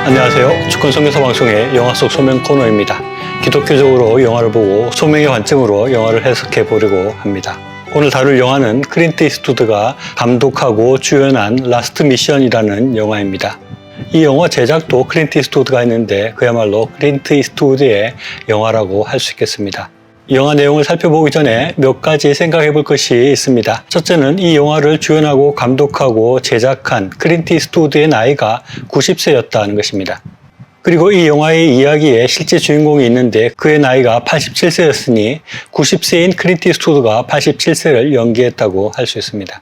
안녕하세요. 주권선교사 방송의 영화 속 소명 코너입니다. 기독교적으로 영화를 보고 소명의 관점으로 영화를 해석해 보려고 합니다. 오늘 다룰 영화는 클린트 이스트우드가 감독하고 주연한 라스트 미션이라는 영화입니다. 이 영화 제작도 클린트 이스트우드가 했는데 그야말로 클린트 이스트우드의 영화라고 할 수 있겠습니다. 이 영화 내용을 살펴보기 전에 몇 가지 생각해 볼 것이 있습니다. 첫째는 이 영화를 주연하고 감독하고 제작한 클린트 이스트우드의 나이가 90세였다는 것입니다. 그리고 이 영화의 이야기에 실제 주인공이 있는데 그의 나이가 87세였으니 90세인 클린트 이스트우드가 87세를 연기했다고 할 수 있습니다.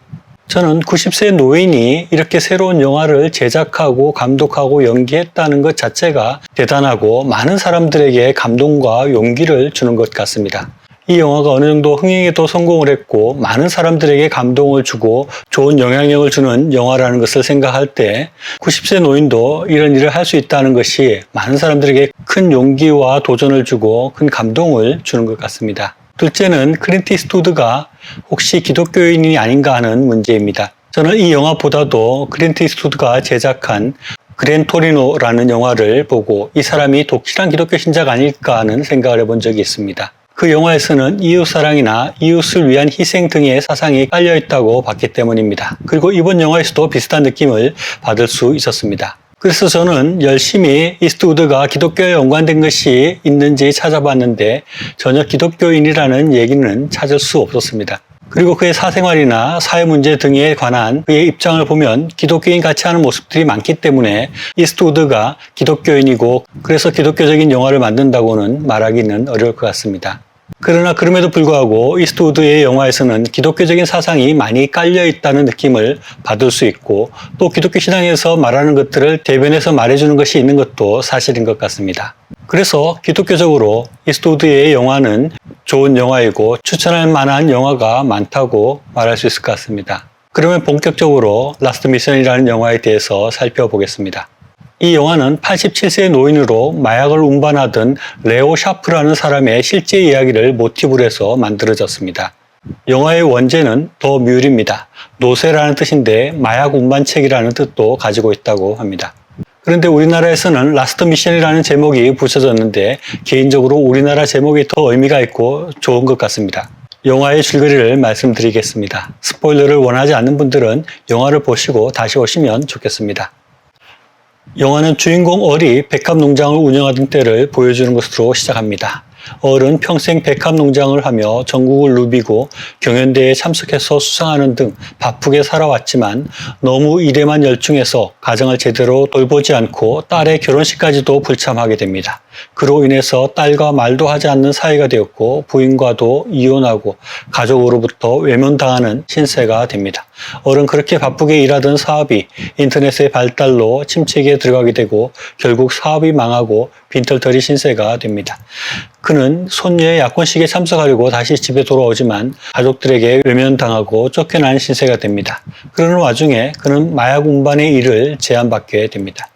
저는 90세 노인이 이렇게 새로운 영화를 제작하고 감독하고 연기했다는 것 자체가 대단하고 많은 사람들에게 감동과 용기를 주는 것 같습니다. 이 영화가 어느 정도 흥행에도 성공을 했고 많은 사람들에게 감동을 주고 좋은 영향력을 주는 영화라는 것을 생각할 때 90세 노인도 이런 일을 할 수 있다는 것이 많은 사람들에게 큰 용기와 도전을 주고 큰 감동을 주는 것 같습니다. 둘째는 클린트 이스트우드가 혹시 기독교인이 아닌가 하는 문제입니다. 저는 이 영화보다도 클린트 이스트우드가 제작한 그랜 토리노라는 영화를 보고 이 사람이 독실한 기독교 신자가 아닐까 하는 생각을 해본 적이 있습니다. 그 영화에서는 이웃사랑이나 이웃을 위한 희생 등의 사상이 깔려 있다고 봤기 때문입니다. 그리고 이번 영화에서도 비슷한 느낌을 받을 수 있었습니다. 그래서 저는 열심히 이스트우드가 기독교에 연관된 것이 있는지 찾아봤는데 전혀 기독교인이라는 얘기는 찾을 수 없었습니다. 그리고 그의 사생활이나 사회 문제 등에 관한 그의 입장을 보면 기독교인 같이 하는 모습들이 많기 때문에 이스트우드가 기독교인이고 그래서 기독교적인 영화를 만든다고는 말하기는 어려울 것 같습니다. 그러나 그럼에도 불구하고 이스트우드의 영화에서는 기독교적인 사상이 많이 깔려 있다는 느낌을 받을 수 있고 또 기독교 신앙에서 말하는 것들을 대변해서 말해주는 것이 있는 것도 사실인 것 같습니다. 그래서 기독교적으로 이스트우드의 영화는 좋은 영화이고 추천할 만한 영화가 많다고 말할 수 있을 것 같습니다. 그러면 본격적으로 라스트 미션이라는 영화에 대해서 살펴보겠습니다. 이 영화는 87세 노인으로 마약을 운반하던 레오 샤프라는 사람의 실제 이야기를 모티브로 해서 만들어졌습니다. 영화의 원제는 더 뮬입니다. 노새라는 뜻인데 마약 운반책이라는 뜻도 가지고 있다고 합니다. 그런데 우리나라에서는 라스트 미션이라는 제목이 붙여졌는데 개인적으로 우리나라 제목이 더 의미가 있고 좋은 것 같습니다. 영화의 줄거리를 말씀드리겠습니다. 스포일러를 원하지 않는 분들은 영화를 보시고 다시 오시면 좋겠습니다. 영화는 주인공 얼이 백합 농장을 운영하던 때를 보여주는 것으로 시작합니다. 얼은 평생 백합 농장을 하며 전국을 누비고 경연대회에 참석해서 수상하는 등 바쁘게 살아왔지만 너무 일에만 열중해서 가정을 제대로 돌보지 않고 딸의 결혼식까지도 불참하게 됩니다. 그로 인해서 딸과 말도 하지 않는 사이가 되었고 부인과도 이혼하고 가족으로부터 외면당하는 신세가 됩니다. 얼은 그렇게 바쁘게 일하던 사업이 인터넷의 발달로 침체기에 들어가게 되고 결국 사업이 망하고 빈털터리 신세가 됩니다. 그는 손녀의 약혼식에 참석하려고 다시 집에 돌아오지만 가족들에게 외면당하고 쫓겨나는 신세가 됩니다. 그러는 와중에 그는 마약 운반의 일을 제안받게 됩니다.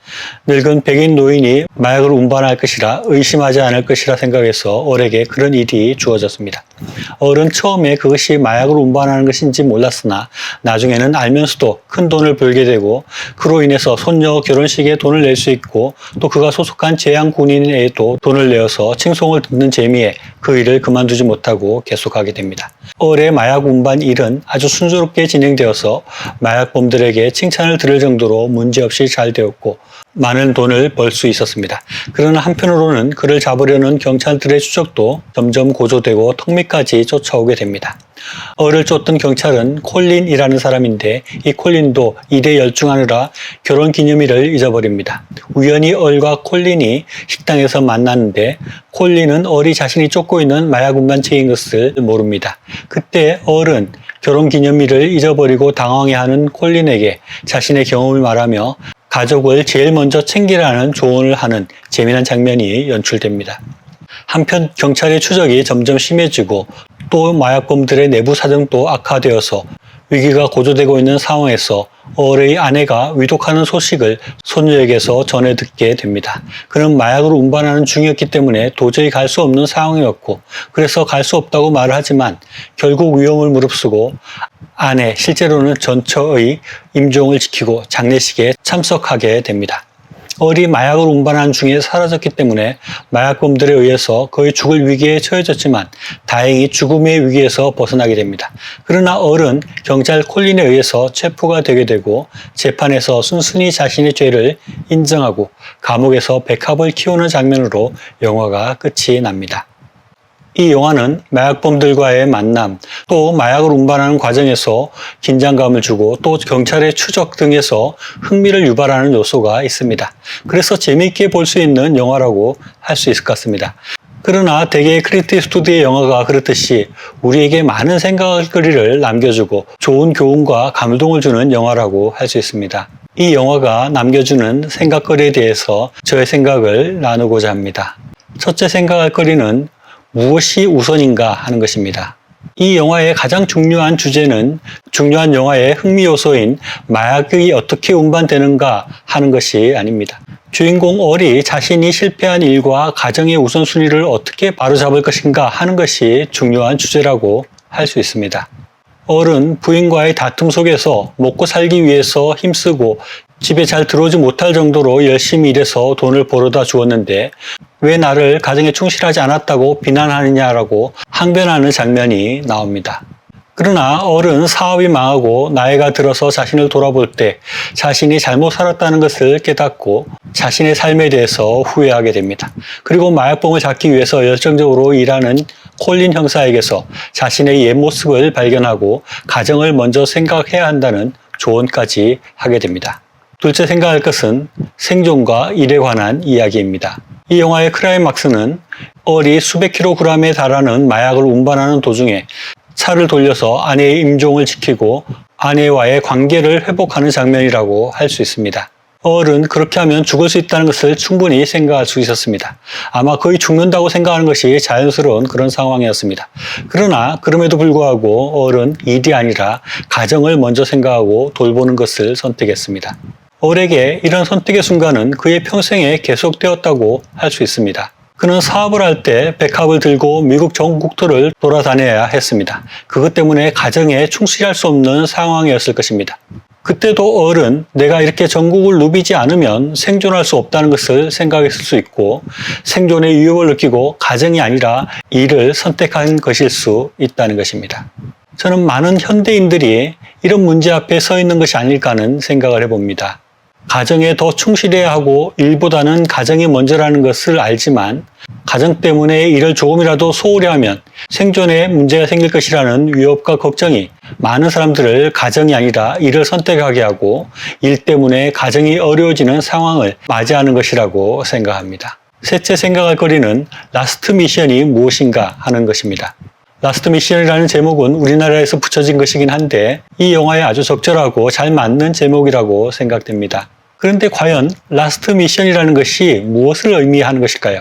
늙은 백인 노인이 마약을 운반할 것이라 의심하지 않을 것이라 생각해서 얼에게 그런 일이 주어졌습니다. 얼은 처음에 그것이 마약을 운반하는 것인지 몰랐으나 나중에는 알면서도 큰 돈을 벌게 되고 그로 인해서 손녀 결혼식에 돈을 낼 수 있고 또 그가 소속한 재향군인에도 돈을 내어서 칭송을 듣는 재미에 그 일을 그만두지 못하고 계속하게 됩니다. 얼의 마약 운반 일은 아주 순조롭게 진행되어서 마약범들에게 칭찬을 들을 정도로 문제없이 잘 되었고 많은 돈을 벌 수 있었습니다. 그러나 한편으로는 그를 잡으려는 경찰들의 추적도 점점 고조되고 턱밑까지 쫓아오게 됩니다. 얼을 쫓던 경찰은 콜린이라는 사람인데 이 콜린도 일에 열중하느라 결혼기념일을 잊어버립니다. 우연히 얼과 콜린이 식당에서 만났는데 콜린은 얼이 자신이 쫓고 있는 마약 운반체인 것을 모릅니다. 그때 얼은 결혼기념일을 잊어버리고 당황해하는 콜린에게 자신의 경험을 말하며 가족을 제일 먼저 챙기라는 조언을 하는 재미난 장면이 연출됩니다. 한편 경찰의 추적이 점점 심해지고 또 마약범들의 내부 사정도 악화되어서 위기가 고조되고 있는 상황에서 얼의 아내가 위독하는 소식을 손녀에게서 전해 듣게 됩니다. 그는 마약을 운반하는 중이었기 때문에 도저히 갈 수 없는 상황이었고 그래서 갈 수 없다고 말을 하지만 결국 위험을 무릅쓰고 아내, 실제로는 전처의 임종을 지키고 장례식에 참석하게 됩니다. 얼이 마약을 운반하는 중에 사라졌기 때문에 마약범들에 의해서 거의 죽을 위기에 처해졌지만 다행히 죽음의 위기에서 벗어나게 됩니다. 그러나 얼은 경찰 콜린에 의해서 체포가 되게 되고 재판에서 순순히 자신의 죄를 인정하고 감옥에서 백합을 키우는 장면으로 영화가 끝이 납니다. 이 영화는 마약범들과의 만남, 또 마약을 운반하는 과정에서 긴장감을 주고 또 경찰의 추적 등에서 흥미를 유발하는 요소가 있습니다. 그래서 재미있게 볼 수 있는 영화라고 할 수 있을 것 같습니다. 그러나 대개 클린트 이스트우드의 영화가 그렇듯이 우리에게 많은 생각거리를 남겨주고 좋은 교훈과 감동을 주는 영화라고 할 수 있습니다. 이 영화가 남겨주는 생각거리에 대해서 저의 생각을 나누고자 합니다. 첫째 생각거리는 무엇이 우선인가 하는 것입니다. 이 영화의 가장 중요한 주제는 중요한 영화의 흥미 요소인 마약이 어떻게 운반되는가 하는 것이 아닙니다. 주인공 얼이 자신이 실패한 일과 가정의 우선순위를 어떻게 바로잡을 것인가 하는 것이 중요한 주제라고 할 수 있습니다. 얼은 부인과의 다툼 속에서 먹고 살기 위해서 힘쓰고 집에 잘 들어오지 못할 정도로 열심히 일해서 돈을 벌어다 주었는데 왜 나를 가정에 충실하지 않았다고 비난하느냐라고 항변하는 장면이 나옵니다. 그러나 얼은 사업이 망하고 나이가 들어서 자신을 돌아볼 때 자신이 잘못 살았다는 것을 깨닫고 자신의 삶에 대해서 후회하게 됩니다. 그리고 마약범을 잡기 위해서 열정적으로 일하는 콜린 형사에게서 자신의 옛 모습을 발견하고 가정을 먼저 생각해야 한다는 조언까지 하게 됩니다. 둘째 생각할 것은 생존과 일에 관한 이야기입니다. 이 영화의 클라이막스는 얼이 수백 킬로그램에 달하는 마약을 운반하는 도중에 차를 돌려서 아내의 임종을 지키고 아내와의 관계를 회복하는 장면이라고 할 수 있습니다. 얼은 그렇게 하면 죽을 수 있다는 것을 충분히 생각할 수 있었습니다. 아마 거의 죽는다고 생각하는 것이 자연스러운 그런 상황이었습니다. 그러나 그럼에도 불구하고 얼은 일이 아니라 가정을 먼저 생각하고 돌보는 것을 선택했습니다. 얼에게 이런 선택의 순간은 그의 평생에 계속되었다고 할 수 있습니다. 그는 사업을 할 때 백합을 들고 미국 전 국토를 돌아다녀야 했습니다. 그것 때문에 가정에 충실할 수 없는 상황이었을 것입니다. 그때도 얼은 내가 이렇게 전국을 누비지 않으면 생존할 수 없다는 것을 생각했을 수 있고 생존의 위협을 느끼고 가정이 아니라 일을 선택한 것일 수 있다는 것입니다. 저는 많은 현대인들이 이런 문제 앞에 서 있는 것이 아닐까 하는 생각을 해봅니다. 가정에 더 충실해야 하고 일보다는 가정이 먼저라는 것을 알지만 가정 때문에 일을 조금이라도 소홀히 하면 생존에 문제가 생길 것이라는 위협과 걱정이 많은 사람들을 가정이 아니라 일을 선택하게 하고 일 때문에 가정이 어려워지는 상황을 맞이하는 것이라고 생각합니다. 셋째 생각할 거리는 라스트 미션이 무엇인가 하는 것입니다. 라스트 미션이라는 제목은 우리나라에서 붙여진 것이긴 한데 이 영화에 아주 적절하고 잘 맞는 제목이라고 생각됩니다. 그런데 과연 라스트 미션이라는 것이 무엇을 의미하는 것일까요?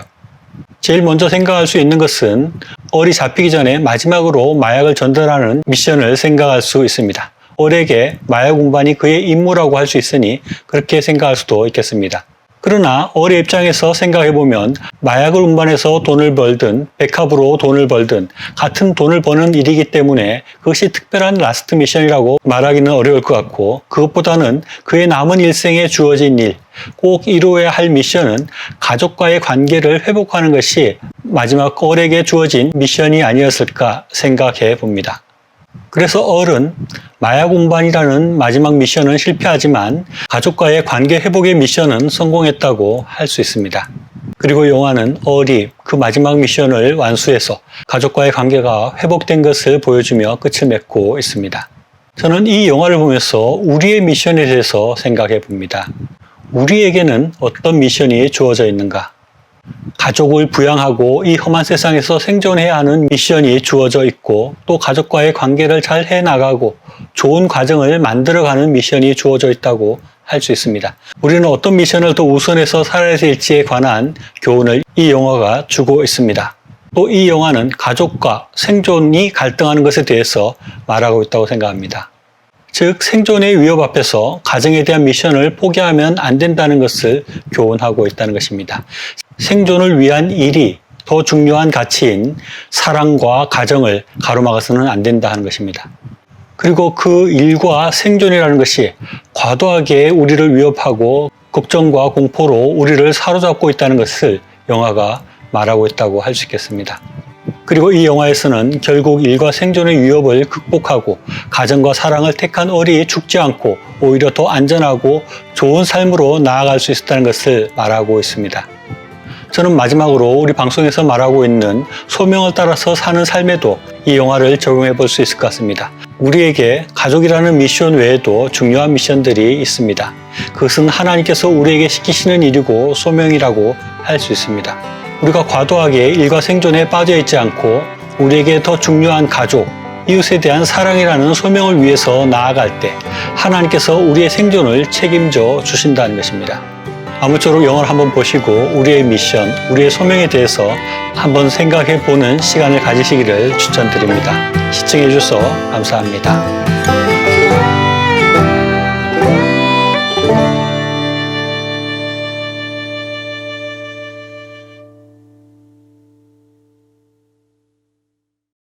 제일 먼저 생각할 수 있는 것은 얼이 잡히기 전에 마지막으로 마약을 전달하는 미션을 생각할 수 있습니다. 얼에게 마약 운반이 그의 임무라고 할 수 있으니 그렇게 생각할 수도 있겠습니다. 그러나 얼의 입장에서 생각해보면 마약을 운반해서 돈을 벌든 백합으로 돈을 벌든 같은 돈을 버는 일이기 때문에 그것이 특별한 라스트 미션이라고 말하기는 어려울 것 같고 그것보다는 그의 남은 일생에 주어진 일, 꼭 이루어야 할 미션은 가족과의 관계를 회복하는 것이 마지막 얼에게 주어진 미션이 아니었을까 생각해 봅니다. 그래서 얼은 마약 운반이라는 마지막 미션은 실패하지만 가족과의 관계 회복의 미션은 성공했다고 할 수 있습니다. 그리고 영화는 얼이 그 마지막 미션을 완수해서 가족과의 관계가 회복된 것을 보여주며 끝을 맺고 있습니다. 저는 이 영화를 보면서 우리의 미션에 대해서 생각해 봅니다. 우리에게는 어떤 미션이 주어져 있는가? 가족을 부양하고 이 험한 세상에서 생존해야 하는 미션이 주어져 있고 또 가족과의 관계를 잘 해나가고 좋은 가정을 만들어가는 미션이 주어져 있다고 할 수 있습니다. 우리는 어떤 미션을 더 우선해서 살아야 될지에 관한 교훈을 이 영화가 주고 있습니다. 또 이 영화는 가족과 생존이 갈등하는 것에 대해서 말하고 있다고 생각합니다. 즉, 생존의 위협 앞에서 가정에 대한 미션을 포기하면 안 된다는 것을 교훈하고 있다는 것입니다. 생존을 위한 일이 더 중요한 가치인 사랑과 가정을 가로막아서는 안 된다 하는 것입니다. 그리고 그 일과 생존이라는 것이 과도하게 우리를 위협하고 걱정과 공포로 우리를 사로잡고 있다는 것을 영화가 말하고 있다고 할 수 있겠습니다. 그리고 이 영화에서는 결국 일과 생존의 위협을 극복하고 가정과 사랑을 택한 어린이 죽지 않고 오히려 더 안전하고 좋은 삶으로 나아갈 수 있었다는 것을 말하고 있습니다. 저는 마지막으로 우리 방송에서 말하고 있는 소명을 따라서 사는 삶에도 이 영화를 적용해 볼 수 있을 것 같습니다. 우리에게 가족이라는 미션 외에도 중요한 미션들이 있습니다. 그것은 하나님께서 우리에게 시키시는 일이고 소명이라고 할 수 있습니다. 우리가 과도하게 일과 생존에 빠져 있지 않고 우리에게 더 중요한 가족, 이웃에 대한 사랑이라는 소명을 위해서 나아갈 때 하나님께서 우리의 생존을 책임져 주신다는 것입니다. 아무쪼록 영화를 한번 보시고 우리의 미션, 우리의 소명에 대해서 한번 생각해 보는 시간을 가지시기를 추천드립니다. 시청해 주셔서 감사합니다.